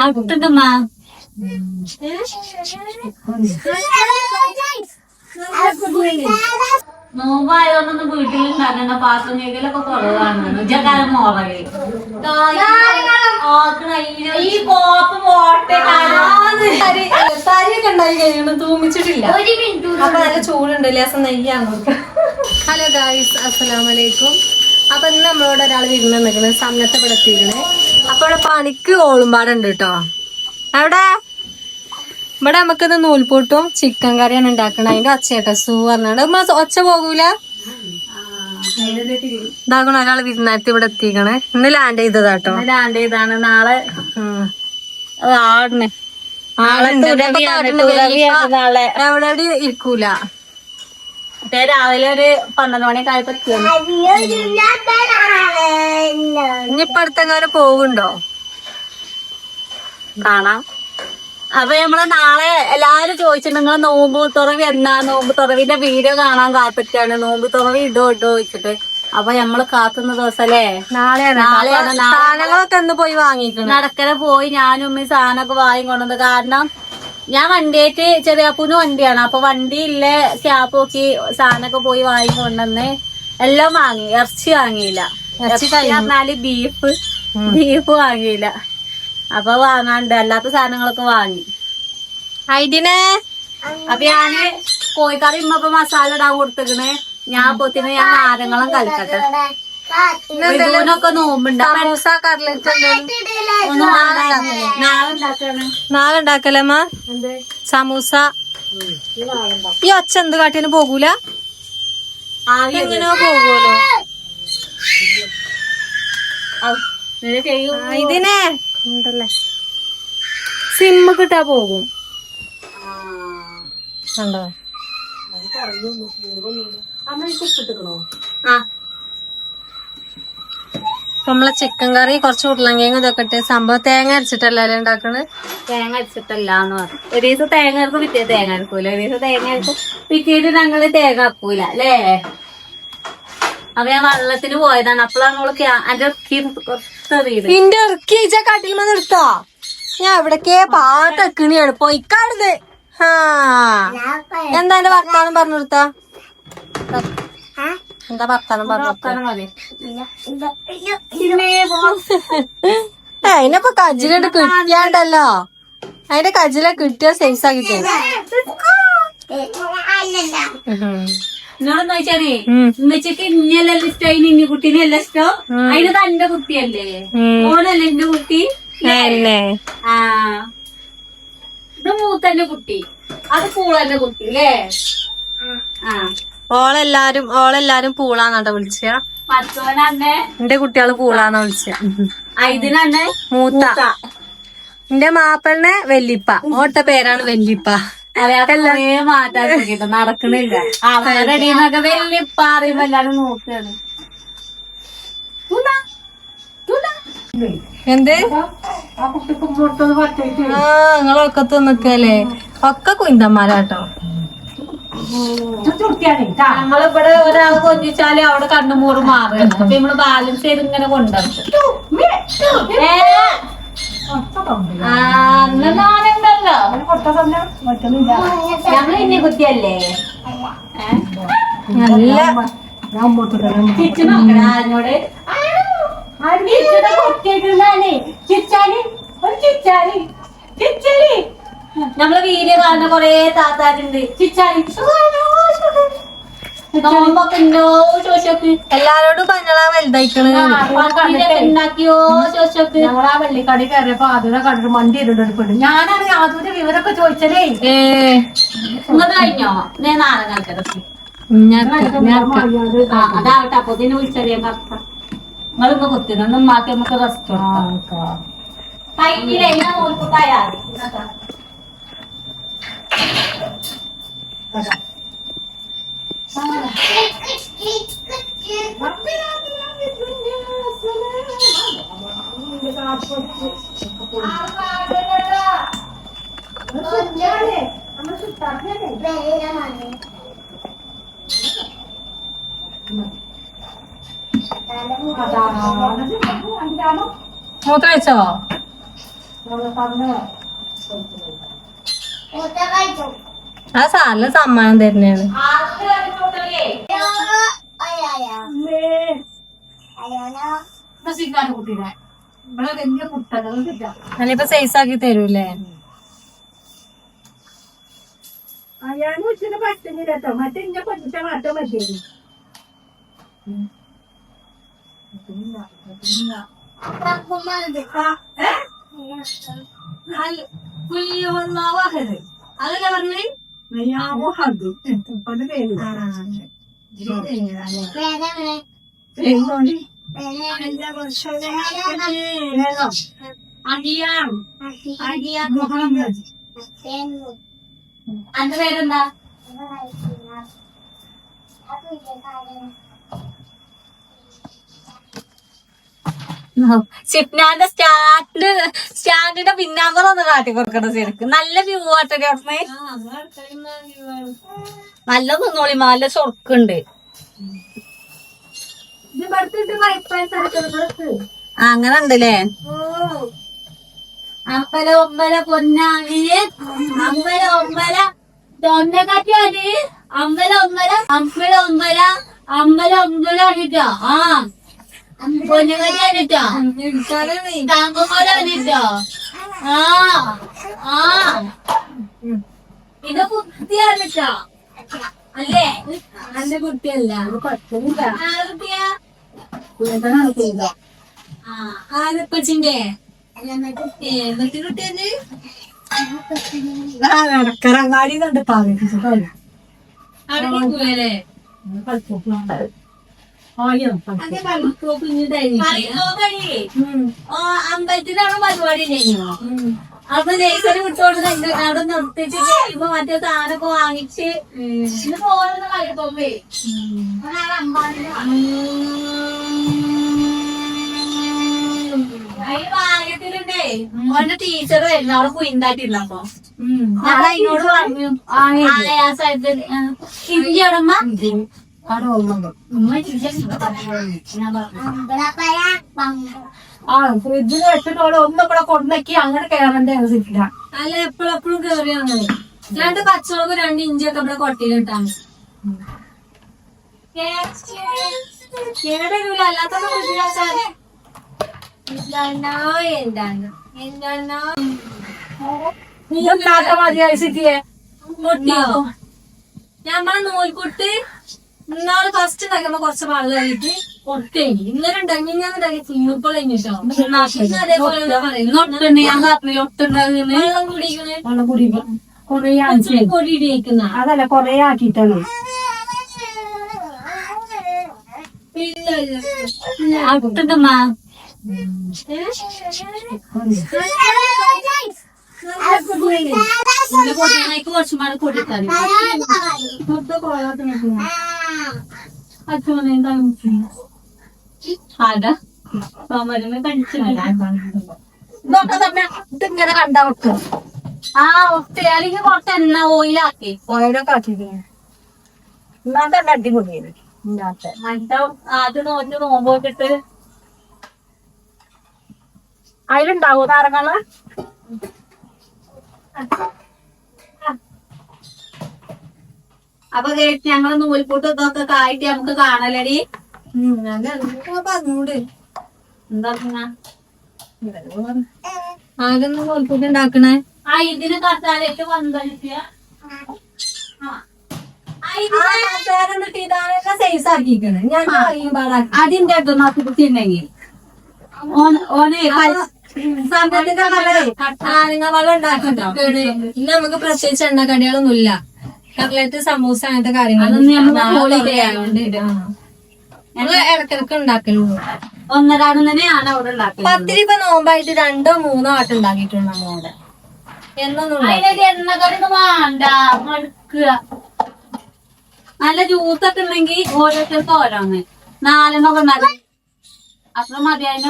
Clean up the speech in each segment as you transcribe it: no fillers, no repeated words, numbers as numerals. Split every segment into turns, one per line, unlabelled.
അടുത്തുണ്ടമ്മ നോമ്പായതുകൊണ്ടൊന്നും വീട്ടിലുണ്ടാക്കണ്ട പാത്രം കേക്കലൊക്കെ കുറവാണ് ഉച്ചക്കാലം മോറല് ഈ കോപ്പ് പോട്ടെ
സാരിയൊക്കെ ഉണ്ടായി കഴിയണം തൂമിച്ചിട്ടില്ല അപ്പൊ നല്ല ചൂടുണ്ട് ലേസം നെയ്യാന്ന്. ഹലോ ഗായ്സ്, അസ്സലാമലൈക്കും. അപ്പൊ ഇന്ന് നമ്മളോട് ഒരാൾ വിരുന്ന് നിൽക്കുന്നത് സന്നദ്ധപ്പെടുത്തിയിരിക്കണേ. അപ്പൊ ഇവിടെ പണിക്ക് ഓളുമ്പാടുണ്ട് കേട്ടോ. എവിടെ ഇവിടെ നമുക്കിത് നൂൽപൂട്ടും ചിക്കൻ കറിയാണ് ഉണ്ടാക്കണം. അതിന്റെ ഒച്ചയാട്ടോ സൂ പറഞ്ഞാണ്ട് ഒച്ച പോകൂല. ഇതാകണം ഒരാൾ വിരുന്നായിട്ട് ഇവിടെ എത്തിക്കണേ. ഇന്ന് ലാൻഡ് ചെയ്തതാട്ടോ.
ലാൻഡ് ചെയ്താണ്. നാളെ ആടണേ
എവിടെ ഇരിക്കൂല.
രാവിലെ ഒരു 12 മണിയൊക്കെ ആയപ്പോ
ഇനിയിപ്പ അടുത്തെങ്ങാനും പോകുണ്ടോ
കാണാം. അപ്പൊ നമ്മള് നാളെ എല്ലാരും ചോദിച്ചിട്ട് നിങ്ങൾ നോമ്പ് തുറവി എന്നാ, നോമ്പ് തുറവിന്റെ വീഡിയോ കാണാൻ കാത്തിട്ടാണ്. നോമ്പ് തുറവി ഇടോ വെച്ചിട്ട്. അപ്പൊ നമ്മള് കാത്തുന്ന ദിവസല്ലേ
സാധനങ്ങളൊക്കെ ഒന്ന് പോയി വാങ്ങിക്കണം.
നടക്കര പോയി ഞാനും ഉമ്മ സാധനമൊക്കെ വാങ്ങിക്കൊണ്ടത്. കാരണം ഞാൻ വണ്ടിയായിട്ട് ചെറിയാപ്പൂന് വണ്ടിയാണ്. അപ്പൊ വണ്ടിയില്ല ക്യാബ് നോക്കി സാധനമൊക്കെ പോയി വാങ്ങിക്കൊണ്ടെന്ന് എല്ലാം വാങ്ങി. ഇറച്ചി വാങ്ങിയില്ല. പറഞ്ഞാല് ബീഫ് വാങ്ങിയില്ല. അപ്പൊ വാങ്ങാണ്ട് അല്ലാത്ത സാധനങ്ങളൊക്കെ വാങ്ങി.
ഐഡിനെ
അപ്പൊ ഞാന് കോഴിക്കറി ഇമ്മപ്പൊ മസാല ഇടാൻ കൊടുത്തിക്കണേ. ഞാൻ പൊത്തിന് ഞാൻ നാരങ്ങളും കലക്കട്ടെ. ഇതിനൊക്കെ നോമ്പുണ്ട്.
നാളെ ഉണ്ടാക്കലമ്മ സമൂസ. ഈ ഒച്ച എന്ത് കാട്ടിന് പോകൂല, എങ്ങനെയോ പോകുമല്ലോ. ഇതിനെ ഉണ്ടല്ലേ സിമ്മ് കിട്ടാ പോകും. കണ്ടോ നമ്മളെ ചിക്കൻ കറി കുറച്ച് ഉരുളങ്കിഴങ്ങ് ഇതൊക്കെ ഇട്ട് സംഭവം തേങ്ങ അരച്ചിട്ടല്ലേ ഉണ്ടാക്കണ്.
തേങ്ങ അരച്ചിട്ടല്ലാന്ന് പറഞ്ഞു. ഒരു ദിവസം തേങ്ങ അരക്കും, പിറ്റേ തേങ്ങ അരക്കൂല. ഒരു ദിവസം തേങ്ങ അരക്കും, പിറ്റേന്ന് ഞങ്ങള് തേങ്ങ അരക്കൂല അല്ലേ. അപ്പൊ ഞാൻ വെള്ളത്തിന് പോയതാണ്. അപ്പോഴാണ് നമ്മള്
ഇന്റെ ഇറക്കി കട്ടിൽ നിർത്താ. ഞാൻ എവിടേക്കേ പാട്ടക്കിണിയാണ് പൊയ്ക്കാടുത്. എന്താ എന്റെ വർത്താനം പറഞ്ഞു കൊടുത്താ? എന്താ വർത്താനം പറഞ്ഞു? അതിനപ്പൊ കജിലുണ്ട് കിട്ടിയാണ്ടല്ലോ. അതിന്റെ കജില കിട്ടിയ സൈസ് ആക്കി തരും.
എന്നോടൊന്ന് ചോദിച്ചാലേ ഉമ്മച്ചക്ക് ഇന്നല്ല ഇഷ്ടം, അതിന് ഇന്ന കുട്ടീനെ അല്ല ഇഷ്ടം. അതിന് തന്റെ കുട്ടിയല്ലേ, ഓനല്ലേ എന്റെ കുട്ടി. ആ ഇത് മൂത്തന്റെ കുട്ടി, അത് പൂളന്റെ കുട്ടി അല്ലേ. ആ
ഓളെല്ലാരും പൂളാന്നാട്ടോ വിളിച്ച.
മറ്റോനെ
എന്റെ കുട്ടികള് പൂളാന്നാ വിളിച്ച.
ഇതിനെ
മൂത്ത. എന്റെ മാപ്പളിനെ വെല്ലിപ്പ. ഓട്ട പേരാണ് വെല്ലിപ്പ.
മാറ്റാൻ നോക്കിട്ട് നടക്കണില്ല. അവരടിന്നൊക്കെ വെല്ലിപ്പ അറിയുമ്പോ എല്ലാരും നോക്കുകയാണ്.
എന്ത് നിങ്ങളൊക്കെ നിക്കല്ലേ ഒക്കെ കുന്തന്മാരാട്ടോ.
നമ്മളിവിടെ ഒരാൾ കൊഞ്ചിച്ചാല് അവിടെ കണ്ണുമൂറ് മാറുകയാണ്. അപ്പൊ നമ്മള് ബാലൻസ് ചെയ്ത് ഇങ്ങനെ കൊണ്ടുവരും. നാനുണ്ടല്ലോ ഞമ്മള് ഇനി കുട്ടിയല്ലേ.
നല്ല
ചിച്ചു നോക്കണ അതിനോട് നമ്മളെ വീഡിയോ കാണുന്ന കൊറേ താത്താരുണ്ട്. ചിച്ചാനി നോമ്പൊക്കെ ഉണ്ടോ ചോദിച്ചോക്ക്.
എല്ലാരോടും പഞ്ഞളാ വലുതായിക്കണ്.
ഉണ്ടാക്കിയോ ചോദിച്ചോക്ക്.
ഞങ്ങളാ വെള്ളിക്കടി കയറിയപ്പോ അതിനെ കണ്ടിട്ട് മണ്ടി ഇടുന്നുണ്ട്. ഞാനാണ് യാതൊരു വിവരമൊക്കെ ചോദിച്ചതേ.
ഇങ്ങോട്ട് കഴിഞ്ഞോ? ഞാൻ നാളെ കാലത്ത് അതാവട്ടെ. അപ്പൊ ഇതിന് വിളിച്ചറിയാൻ കറക്റ്റ്. നിങ്ങളിപ്പോ കുത്തിനൊന്നും മാറ്റി നമുക്ക് റെസ്റ്റ് കൊടുക്കാം. കഴിഞ്ഞില്ലേ ഞാൻ നോൽക്കൂട്ടായാ
മൂത്ര വെച്ചോ? ആ സാറിന് സമ്മാനം തരുന്നതാണ്.
കുട്ടീനെ ഇവിടെ വലിയ കുട്ടകൾ
അല്ലിപ്പൊ സൈസ് ആക്കി തരൂലേ?
അയാൾ ഉച്ചന് പറ്റുന്നില്ല കേട്ടോ. മറ്റേ ഇങ്ങനെ പറ്റിച്ച മാറ്റം പറ്റിയത്
അതല്ലേ പറഞ്ഞേ?
അന്റെ പേരെന്താ? ഷിപ്നാന്റെ സ്റ്റാൻഡിന്റെ പിന്നാമ്പറൊന്ന് കാട്ടി കൊടുക്കണ ശരിക്ക്. നല്ല വ്യൂ ആട്ടല്ലേ അവിടുന്ന്. നല്ല നിന്നോളി, നല്ല ചൊറുക്കുണ്ട്. അങ്ങനെ ഉണ്ടല്ലേ? അമ്പല ഒമ്പല പൊന്നാനി, അമ്പല ഒമ്പല തൊണ്ടക്കാറ്റാണ്, അമ്പല ഒമ്പല അമ്പല ഒമ്പല അമ്പല ഒമ്പല അണിട്ടോ. ആ പൊന്നുകറ്റാണിട്ടോ, താങ്കോല അണിട്ടോ. ആ ആ ഇത് കുട്ടിയാണിട്ടോ അല്ലേ? നല്ല കുട്ടിയല്ല, കുട്ടിയാ. ആരപ്പച്ചിന്റെ എന്നിട്ട് കുട്ടിയത്
കറങ്ങാടി കണ്ട് പാകിപ്പിച്ചിട്ടല്ലേ
അമ്പലത്തിലാണ് പരിപാടി ഉണ്ടായിരുന്നു. അപ്പൊ ലേസര് വിട്ടോണ്ട് അവിടെ നിർത്തിച്ച് ഇപ്പൊ മറ്റേ സാധനമൊക്കെ വാങ്ങിച്ച് ഇന്ന് പോലെന്ന് കളിക്കുമ്പേ അതിന് ഭാഗ്യത്തിലുണ്ടേ ഓന്റെ ടീച്ചർ വരുന്നു അവിടെ കുയിന്താട്ടിരുന്നപ്പോ ഞാൻ അതിനോട് പറഞ്ഞു ഇഞ്ചിയടമ്മ
ഫ്രിഡ്ജിൽ വെച്ചിട്ടോടെ ഒന്നും ഇവിടെ കൊണ്ടാക്കി അങ്ങനെ കയറേണ്ട ആവശ്യമില്ല.
അല്ല എപ്പോഴും കേറിയാണ്. 2 പച്ചമുളക് 2 ഇഞ്ചിയൊക്കെ ഇവിടെ കൊട്ടിയിലിട്ടാണ്. കേടരൂല, അല്ലാത്തൊക്കെ ഫ്രിഡ്ജിലാച്ചാല് പൊട്ടിയോ? ഞമ്മളെ നൂൽക്കുട്ട് ഇന്നാള് ഫസ്റ്റ് ഉണ്ടാക്കുമ്പോ കുറച്ച് വെള്ളം കഴിഞ്ഞിട്ട് പൊട്ടേനി. ഇന്നലെ ഉണ്ടാക്കി ഞാൻ ഉണ്ടാക്കി ഫുള്ളിപ്പോൾ കഴിഞ്ഞിട്ടോ. അതേപോലെ വെള്ളം കുടിക്കണേ പൊടി ഇടിയിക്കുന്ന
അതല്ല കൊറേ ആക്കിയിട്ടാണ്.
കുറച്ചും പാടെ കൊടുത്താൽ
ഇതിങ്ങനെ കണ്ടാ വെക്കും.
ആ ഒത്ത അല്ലെങ്കിൽ കുറച്ച് എണ്ണ ഓയിലാക്കി
ഓയിലൊക്കെ ആക്കിയിരിക്കുന്നു. എന്നാ തന്നെ അടിപൊളിയാണ് ഇന്നത്തെ.
മറ്റേ അത് നോമ്പോട്ടിട്ട്
അതിലുണ്ടാവോ നാരങ്ങള?
അപ്പൊ ഞങ്ങള് നൂൽപൂട്ട് ഇതൊക്കെ കായിട്ട് നമുക്ക് കാണലടി.
പറഞ്ഞൂട്
എന്താ
ആകൊന്ന് നൂൽപൂട്ട് ഉണ്ടാക്കണേ.
ആ ഇതിന് കസാലയിട്ട് വന്നിട്ട്
ഇതാണൊക്കെ സൈസ് ആക്കിക്കണേ. ഞാൻ
അതിന്റെ അടുത്തുണ്ടെങ്കിൽ ഓനെ
സംഭവത്തിന്റെ നാരങ്ങ വെള്ളം ഉണ്ടാക്കണ്ടോ? ഇന്ന് നമുക്ക് പ്രത്യേകിച്ച് എണ്ണക്കടികളൊന്നും ഇല്ല. കട്ട്ലറ്റ്, സമൂസ അങ്ങനത്തെ കാര്യങ്ങളൊന്നും ഞങ്ങള് ഇടക്കിടക്ക് ഉണ്ടാക്കലുള്ളൂ.
ഒന്നരാടം തന്നെയാണ് അവിടെ ഉണ്ടാക്കുന്നത്.
പത്തിരി ഇപ്പൊ നോമ്പായിട്ട് 2 or 3 വട്ടം ഉണ്ടാക്കിയിട്ടുണ്ട് നമ്മളവിടെ. എന്നൊന്നും
അതിനൊരു എണ്ണക്കടി വേണ്ട, മടുക്കുക. നല്ല ജ്യൂസൊക്കെ ഉണ്ടെങ്കിൽ ഓരോരുത്തർക്ക് ഓരോന്ന് 4 ഉണ്ടാകും. അത്ര മതി. അതിന്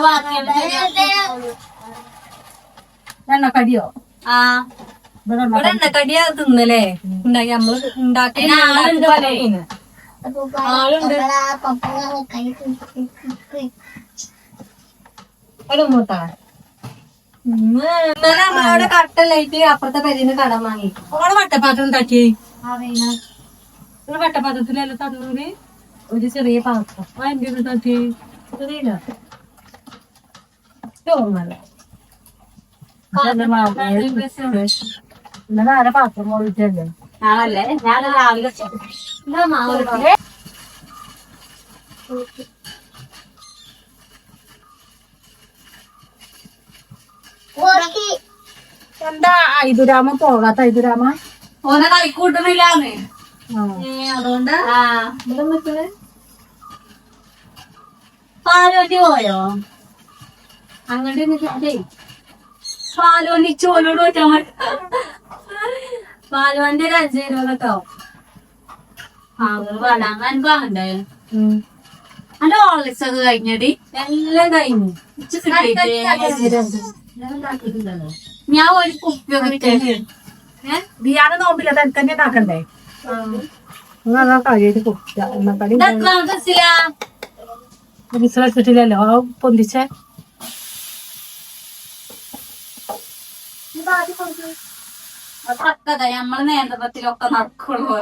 എണ്ണക്കടിയോ?
ആ
ഇവിടെ എണ്ണക്കടിയാ തിന്നല്ലേ ഉണ്ടാക്കി നമ്മള് ഉണ്ടാക്കി ആളുണ്ട്. ഒരു മൂട്ടാ ഇന്നലെ നമ്മളവിടെ കട്ടലായിട്ട് അപ്പുറത്തെ പെരീന്ന് കടം വാങ്ങി.
ഓളെ വട്ടപ്പാത്രം ഉണ്ടാക്കി
അറിയില്ല.
വട്ടപാത്രത്തിലല്ല തന്നൂര്
ഒരു ചെറിയ പാത്രം.
എന്തെങ്കിലും തട്ടി
അറിയില്ല.
തോന്നല്ല ഇന്നലെ ആരെ പാത്രം പോയിട്ടല്ലേ
ഞാനല്ലേ ഞാൻ രാവിലെ
എന്താ മാവ്
എന്താ ഐതുരാമ പോകാത്ത ഐതുരാമ
ഓനെ കളിക്കൂട്ടുന്നില്ലാന്ന്
അതുകൊണ്ട്
ആ
ഇവിടെ നിൽക്കണേ.
പാലോട്ടി പോയോ
അങ്ങോട്ട് നിൽക്കേ.
പാലോണ്ടി ചോലോട് വെച്ചാൽ മതി
പാലുവണ്ടി ഒരു 5 രൂപ ആവും.
വാങ്ങണ്ടേ അന്റെ ഓർലിക്സ് ഒക്കെ കഴിഞ്ഞടി
എല്ലാം കഴിഞ്ഞു.
ഞാൻ ഒരു കുപ്പിയൊക്കെ
ബിയാനെ നോമ്പില്ല തന്നെ ഇതാക്കണ്ടേ അതാ കാര്യമായിട്ട് കുടിച്ച എണ്ണക്കടി വിശ്വസിച്ചിട്ടില്ലല്ലോ ആ പൊന്തിച്ചേ
നമ്മള് നേന്ത്രത്തിലൊക്കെ നടക്കുള്ളൂ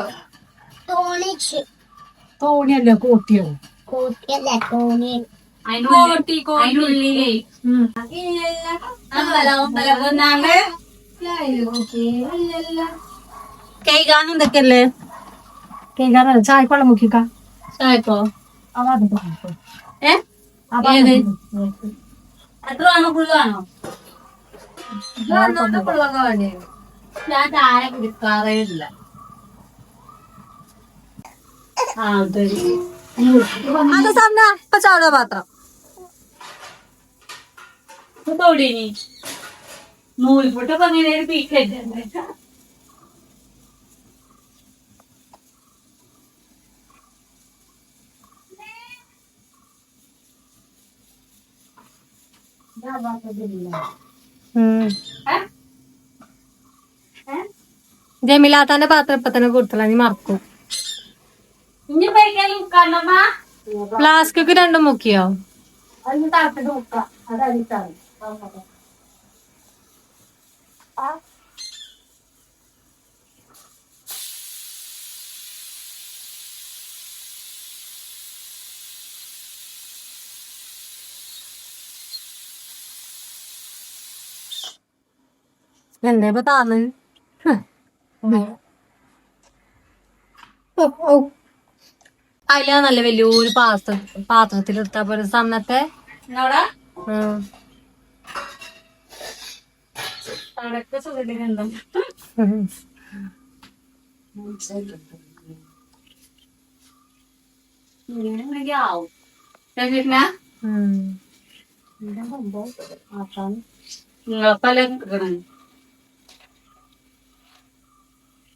തോണിയല്ലോ കൂട്ടിയോ
അതിനുള്ളിലേ കൈകാനും ഇതൊക്കെയല്ലേ
കേൾക്കാറല്ല ചായക്കൊള്ളം മുക്കിക്ക
ചായക്കോ എത്ര വേണോ ഫുള്ള് വേണോ ഞാൻ ചായ കുടിക്കാറേ ഇല്ല
അത് സന്ന ഇപ്പൊ ചാടാ പാത്രം.
തൊടിനി നൂൽപുട്ടൊക്കെ അങ്ങനെ ഒരു പീക്കല്ലേ
ജമിലാത്താന്റെ പാത്രം ഇപ്പൊ തന്നെ കൊടുത്തല നീ മറക്കും.
ഇനി പൈക്കാലും കണ്ണമ്മ
ഫ്ലാസ്ക് 2 മുക്കിയോ? എന്തേ ഇപ്പൊ താന്ന് അതിലാ നല്ല വലിയൊരു പാത്രത്തിലെടുത്താ പോലെ സമയത്തെ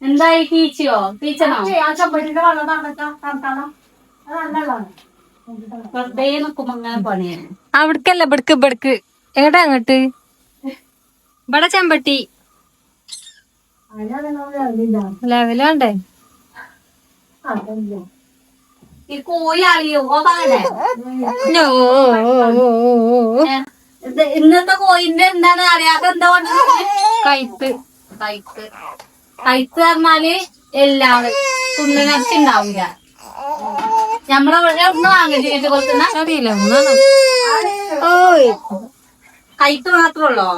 എന്തായി ടീച്ചോ ടീച്ചറോ
ആ ചമ്പട്ടിന്റെ വെള്ളം തണുത്താളം അത് നല്ലതാണ്
വെറുതെ നോക്കുമ്പോ അങ്ങനെ പണിയാണ്
അവിടക്കല്ല ഇവിടക്ക് എങ്ങട്ടാ അങ്ങോട്ട് ഇവിടെ ചെമ്പട്ടി ലെവലാണ്ടേ.
ഈ കോഴി അറിയോ പറയണേ ഇന്നത്തെ കോഴിന്റെ എന്താണ് അറിയാത്ത എന്താ
കയ്പ്
കൈത്ത് കൈത്ത് പറഞ്ഞാല് എല്ലാവരും തുണ്ണിനച്ചുണ്ടാവില്ല നമ്മളവിടെ ഒന്ന് വാങ്ങിച്ചിട്ട് കൊടുക്കുന്ന
അറിയില്ല ഒന്നാണ്
കൈത്ത് മാത്രമല്ലോ.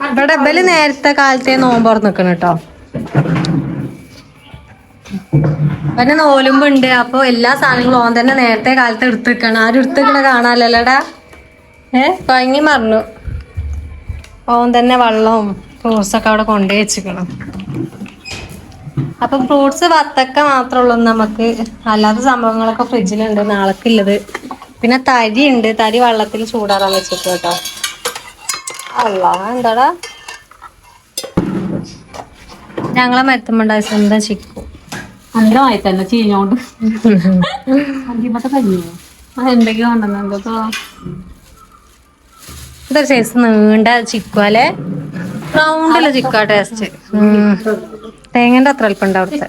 ഇവിടെ ഇവല് നേരത്തെ കാലത്തെ നോമ്പ് നിക്കണം കേട്ടോ. പിന്നെ നോലുമ്പുണ്ട്. അപ്പൊ എല്ലാ സാധനങ്ങളും ഓൻ തന്നെ നേരത്തെ കാലത്ത് എടുത്തിക്കണം. ആരും എടുത്തിക്കണ കാണാനല്ലടാ. കൊയങ്ങി മറന്നു. ഓൻ തന്നെ വെള്ളവും ഫ്രൂട്ട്സ് ഒക്കെ അവിടെ കൊണ്ടുപോയി വെച്ചിക്കണം. അപ്പൊ ഫ്രൂട്ട്സ് വത്തക്ക മാത്രമുള്ളൂ നമുക്ക്. അല്ലാത്ത സംഭവങ്ങളൊക്കെ ഫ്രിഡ്ജിലുണ്ട് നാളേക്കുള്ളത്. പിന്നെ തരി ഉണ്ട്. തരി വെള്ളത്തിൽ ചൂടാറാൻ വെച്ചിട്ട് കേട്ടോ. അല്ല എന്താടാ ഞങ്ങളെ മരത്തുമ്പോണ്ടായ സ്വന്തം ചിക്കു
അന്തമായി തന്നെ ചീഞ്ഞോണ്ട് അന്തിമത്തെ കഴിഞ്ഞു എന്തൊക്കെയോ ഉണ്ടെന്നോ
ഇതൊരു സൈസ് നീണ്ട ചിക്കു അല്ലെ. റൗണ്ടില് ചിക്കാ ടേസ്റ്റ്. തേങ്ങന്റെ അത്ര അല്പം ഉണ്ട് അവിടുത്തെ.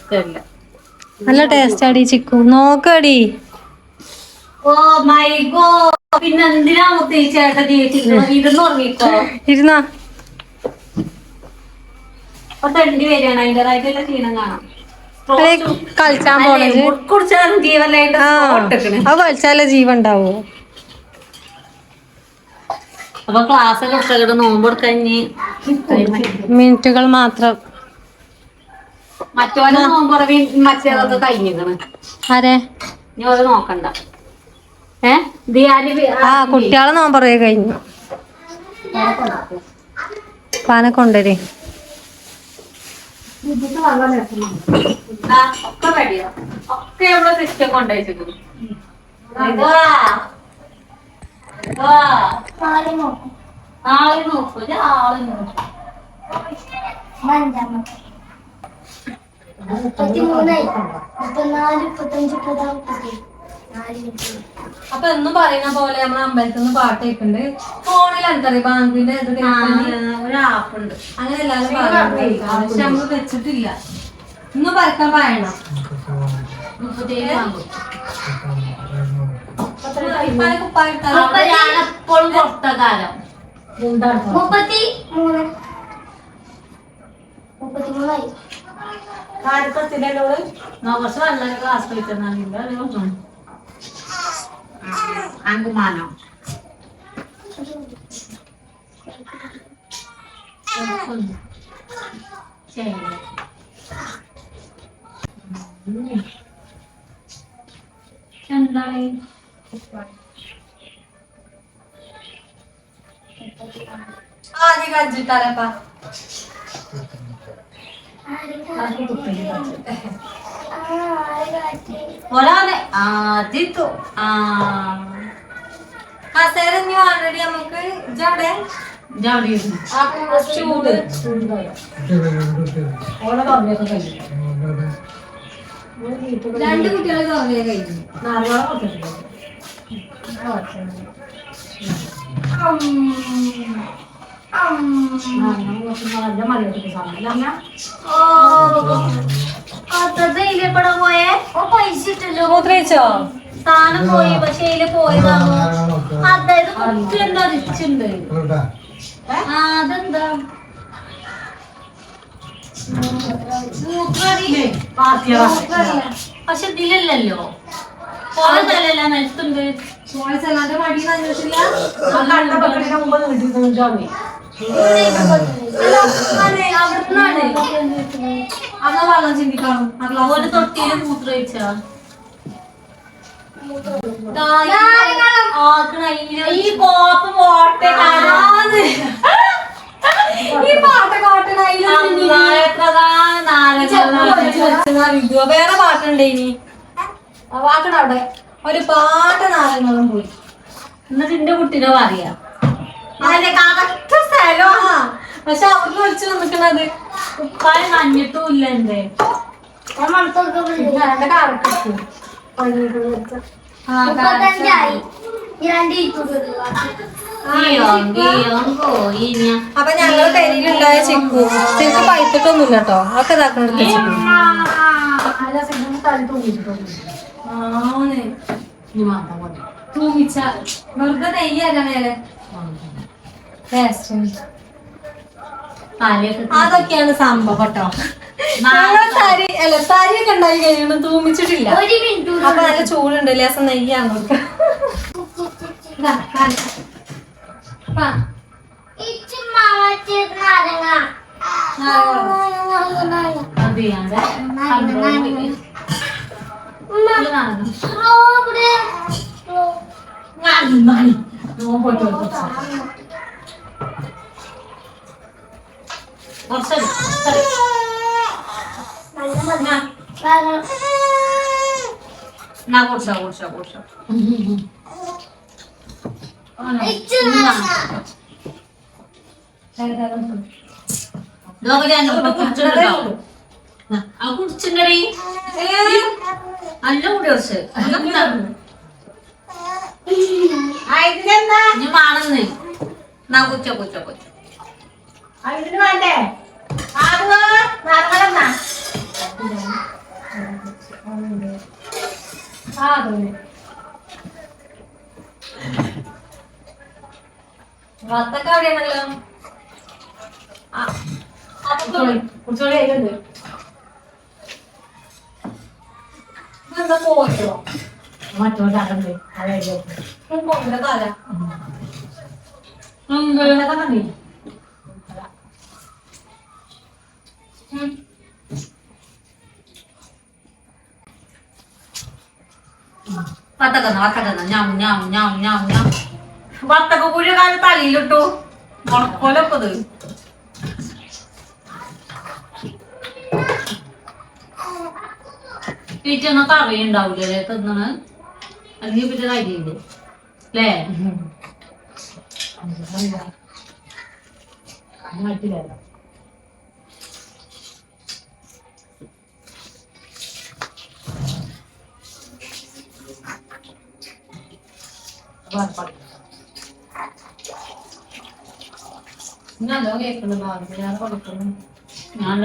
നല്ല ടേസ്റ്റ് ആടി ചിക്കു. നോക്കടി.
Oh my god. പിന്നെ എന്തിനാ മുത്തേച്ചേട്ട ജീവിച്ചിരിക്കുന്നത്? ഇരുന്ന് ഉറങ്ങിക്കോ.
ഇരുന്നാ
അപ്പൊ തണ്ടി വരികയാണ്, അതിന്റേതായിട്ടുള്ള ക്ഷീണം കാണാം.
കളിച്ചാൻ പോണത്
കുടിച്ചാലും ജീവനായിട്ട്
അത് കളിച്ചാലേ ജീവൻ ഉണ്ടാവോ?
അപ്പൊ ക്ലാസ് ഒക്കെ നോമ്പെടുക്കഞ്ഞ്
മിനിറ്റുകൾ മാത്രം.
മറ്റോലെ നോമ്പുറവി മറ്റേതൊക്കെ കഴിഞ്ഞിരിക്കണ്.
ആരെ
ഇനി അത് നോക്കണ്ട. ദിയാലി
കുട്ടികളെ നോമ്പറേ കഴിഞ്ഞു. പാനെ കൊണ്ടുവരേ.
ഒക്കെ റെഡിയോ, ഒക്കെ ഇവിടെ സിസ്റ്റം കൊണ്ടുവച്ചിരിക്കുന്നു. നാളെ നോക്കൂ, ആള് നോക്കൂ.
അപ്പൊ എന്നും പറയുന്ന പോലെ നമ്മളെ അമ്പലത്തിൽ നിന്ന് പാട്ട് കേൾക്കുന്നുണ്ട്. ഫോണിൽ എന്തറിയ ബാങ്കിന്റെ ഇത്
ഒരു ആപ്പുണ്ട്,
അങ്ങനെ എല്ലാവരും പക്ഷെ നമ്മള് വെച്ചിട്ടില്ല. ഇന്നും പരക്കാൻ പറയണം.
ഞാനെപ്പോഴും പുറത്ത കാലം
33
കുറച്ച് വെള്ളം ക്ലാസ് കളിക്കുന്നില്ല. അങ്കുമാനോ ശരി. എന്താണ്
ആദ്യം കഞ്ചിട്ടാലപ്പാ
ഒരാളെ ആദ്യത്തു
കസേരഞ്ഞു ഓൾറെഡി നമുക്ക് ഇജവിടെ ചൂട് രണ്ട് കുട്ടികളെ കറിയ കഴിഞ്ഞു.
പോയേ പൈസ ഇട്ടല്ലോ.
മൂത്രയിച്ചോ?
സാധനം പോയി, പക്ഷെ അതില് പോയതാണോ? അതായത് കുട്ടി എന്താ റിച്ചുണ്ട്. അതെന്താ പക്ഷെ ഇതിലല്ലോ പോയതല്ല നിലത്തുണ്ട്.
ചോയ്സല്ലാന്റെ മടി നനഞ്ഞിട്ടില്ല. അവിടുന്നാണ് അതാ വെള്ളം ചിന്തിക്കണം.
ഒരു തൊട്ടിയില് മൂത്രമൊഴിച്ചാ ഈ കോപ്പ് പോട്ടെ.
ഈ പാട്ട് വേറെ പാട്ടുണ്ട്. ഇനി വാക്കണ അവിടെ ഒരു പാട്ട് നാരങ്ങളും പോയി.
എന്നിട്ട് എന്റെ കുട്ടീനെ പറയാ
കറക്റ്റ് സ്ഥലമാ. പക്ഷെ അവിടുന്ന് വിളിച്ചു നിൽക്കണത്
ഉപ്പായ നഞ്ഞിട്ടും ഇല്ല. എന്റെ
കറക്റ്റ്
അപ്പൊ
ഞങ്ങള് പെരിയിലുണ്ടായ ചിക്കു ശരിക്കും പഴുത്തിട്ടൊന്നുമില്ല കേട്ടോ. ഒക്കെ ഇതാക്കണെടുത്ത് തൂമിച്ച വെറുതെ നെയ്യല്ല മേലെ. അതൊക്കെയാണ് സംഭവം കേട്ടോ. സാരി അല്ല സാരിയൊക്കെ ഉണ്ടായി കഴിയണം. തൂമിച്ചിട്ടില്ല. അപ്പൊ നല്ല ചൂടുണ്ട്. ലേസം നെയ്യാണ് കൊടുക്ക.
കുടിച്ചിണ്ടടി നല്ല കൂടി കുറച്ച് മാണെന്ന് കുച്ച കുച്ച കുച്ച
വേണ്ടേ
വത്തൊക്കെ അവിടെയാണല്ലോ.
കുടിച്ചോളി അതിലുണ്ട്.
എന്താ പോയിട്ടോ
മറ്റോ ചാടണ്ട് അതായത്
കൊണ്ടുവന്ന തല
വത്തക്ക കുഴി കാലം തലയിലിട്ടു മുളക്കോലപ്പത് ടീച്ചറിന് കറി ഉണ്ടാവില്ലേ തിന്നണ് അല്ലെങ്കിൽ പിന്നെ കാര്യമില്ലേ അല്ലേ?
നല്ലോ കേൾക്കുന്നു ഞാൻ കൊടുക്കുന്നു.
ഞാൻ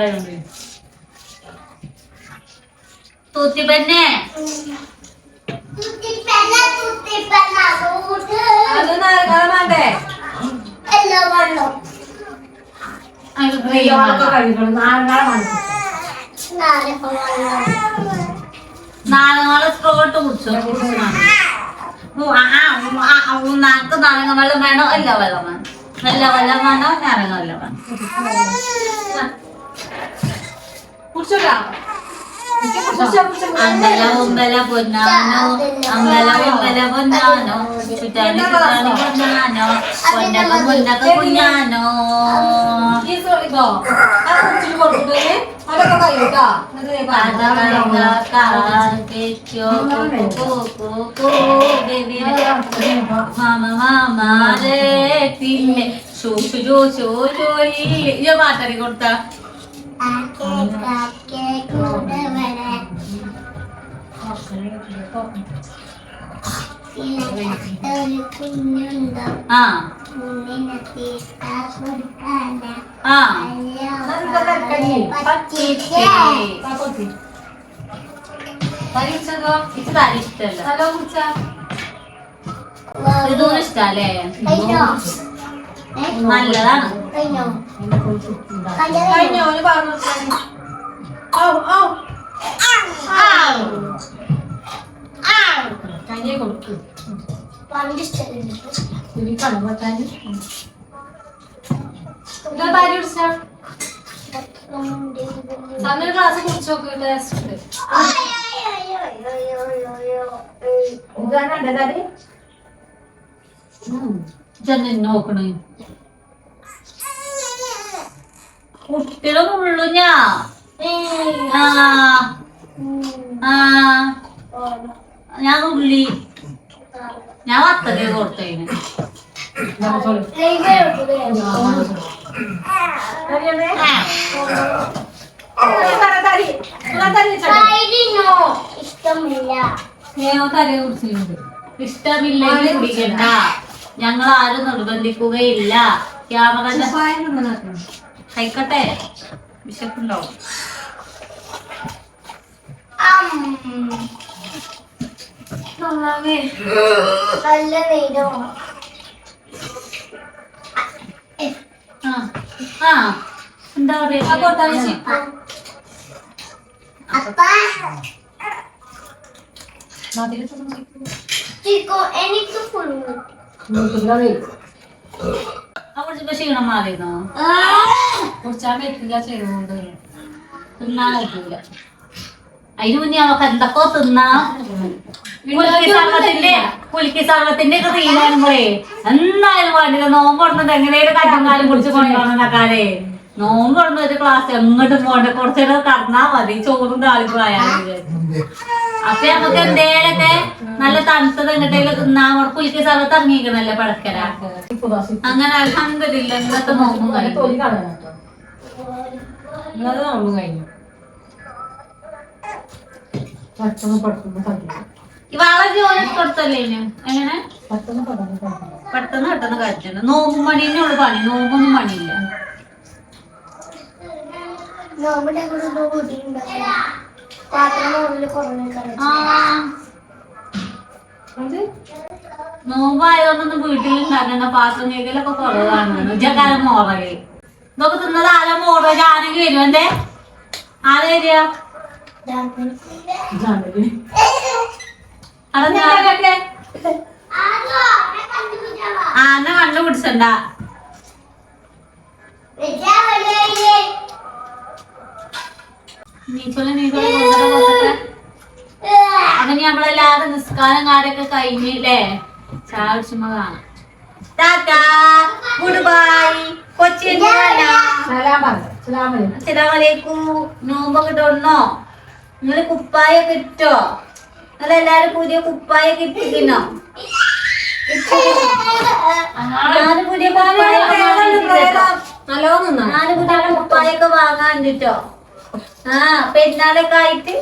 തൂത്തിപ്പന്നെ
അത് വേണ്ടേ?
നാളെ സ്ട്രോട്ട് കുടിച്ചു നാക്ക് നാരങ്ങ വെള്ളം വേണോ? എല്ലാ വെള്ളം വേണം. നല്ല വെള്ളം വേണോ? നാരങ്ങ വെള്ളം വേണം. അമ്പല ഉമ്പല പൊന്നാനോ അമ്പല ഉമ്പല പൊന്നാനോ ചുറ്റാനി ചുറ്റാനി പൊന്നാനോ പൊന്നക്ക പൊന്നക്ക കുഞ്ഞാനോ. പാട്ടറി കൊടുത്ത ആ ഇതൊന്നും ഇഷ്ടല്ലേ? നല്ലതാണ്.
ക്ലാസ് കുടിച്ചു നോക്കി ടേസ്റ്റ്
നോക്കണേ കുട്ടികളൊന്നും ഉള്ളു. ഞാൻ ഉള്ളി ഞാൻ വത്തക്ക കൊടുത്തതിന് ഇഷ്ടമില്ലെങ്കിൽ കുടിക്കണ്ട. ഞങ്ങൾ ആരും നിർബന്ധിക്കുകയില്ല. ക്യാമറ കഴിക്കട്ടെ, വിശക്കുണ്ടാവും. എന്താ പറയാ കുറച്ച് ക്ഷീണം മാറിയിരുന്നോ?
കുടിച്ചാൻ പറ്റില്ല ചെയ്തുകൊണ്ട്
തിന്നാൻ പറ്റൂല. അതിന് മുന്നേ നമുക്ക് എന്തൊക്കെ തിന്നാ. കുലുക്കി സർവത്തിന്റെ ഒക്കെ തീരുമാനങ്ങളെ എന്തായാലും വേണ്ടില്ല. നോമ്പ് കൊടുക്കുന്നത് എങ്ങനെയും കറ്റും കാലം കുടിച്ച് കൊണ്ടുപോകണമെന്നൊക്കെ. നോമ്പ് കൊടുക്കുന്ന ഒരു ക്ലാസ് എങ്ങോട്ടും പോകണ്ട, കുറച്ചേരം കടന്നാ മതി. ചോറും താളിപ്പും ആയാലും അപ്പൊ നമുക്ക് എന്തേലൊക്കെ നല്ല തണുത്തത് എങ്ങട്ടേലും തിന്നാ. കുലുക്കി സർവത്ത് ഇറങ്ങിക്കണല്ലേ പടക്കര. അങ്ങനെ അൽഹംദുലില്ല ഇന്നത്തെ നോമ്പും കഴിഞ്ഞു.
കഴിഞ്ഞു
വളരെ ജോലി കൊടുത്തല്ലേ എങ്ങനെ പെട്ടെന്ന് കഴിച്ചിട്ടുണ്ട്. നോമ്പും പണിയോട് പണി, നോമ്പൊന്നും പണിയില്ല. നോമ്പായതുകൊണ്ടൊന്നും വീട്ടിലുണ്ടാക്കണ്ട പാത്രം കേക്കലൊക്കെ കുറവാണ് ഉച്ചക്കാലം മോറല് ഇതൊക്കെ തിന്നത് ആരാ മോറല് ആരെങ്കിലും വരുവണ്ടേ ആരാ വരിക അതെന്താ ആന കണ്ടുപിടിച്ചണ്ട നീച്ചോലെ അങ്ങനെ നമ്മളെല്ലാരും നിസ്കാരം കാര്യൊക്കെ കഴിഞ്ഞില്ലേ ചായ കുടിച്ചുമ്പോ കാണാം ടാറ്റാ ഗുഡ് ബൈ കൊച്ചി അസ്സലാമലൈക്കും നോമ്പൊക്കെ ഇട്ടോ നിങ്ങള് കുപ്പായൊക്കെ ഇട്ടോ നിങ്ങളെല്ലാരും പുതിയ കുപ്പായൊക്കെ ഇട്ടിരിക്കുന്നോ ഞാന് പുതിയ കുപ്പായൊക്കെ വാങ്ങാൻ കേട്ടോ ആ പെരുന്നാളൊക്കെ ആയിട്ട്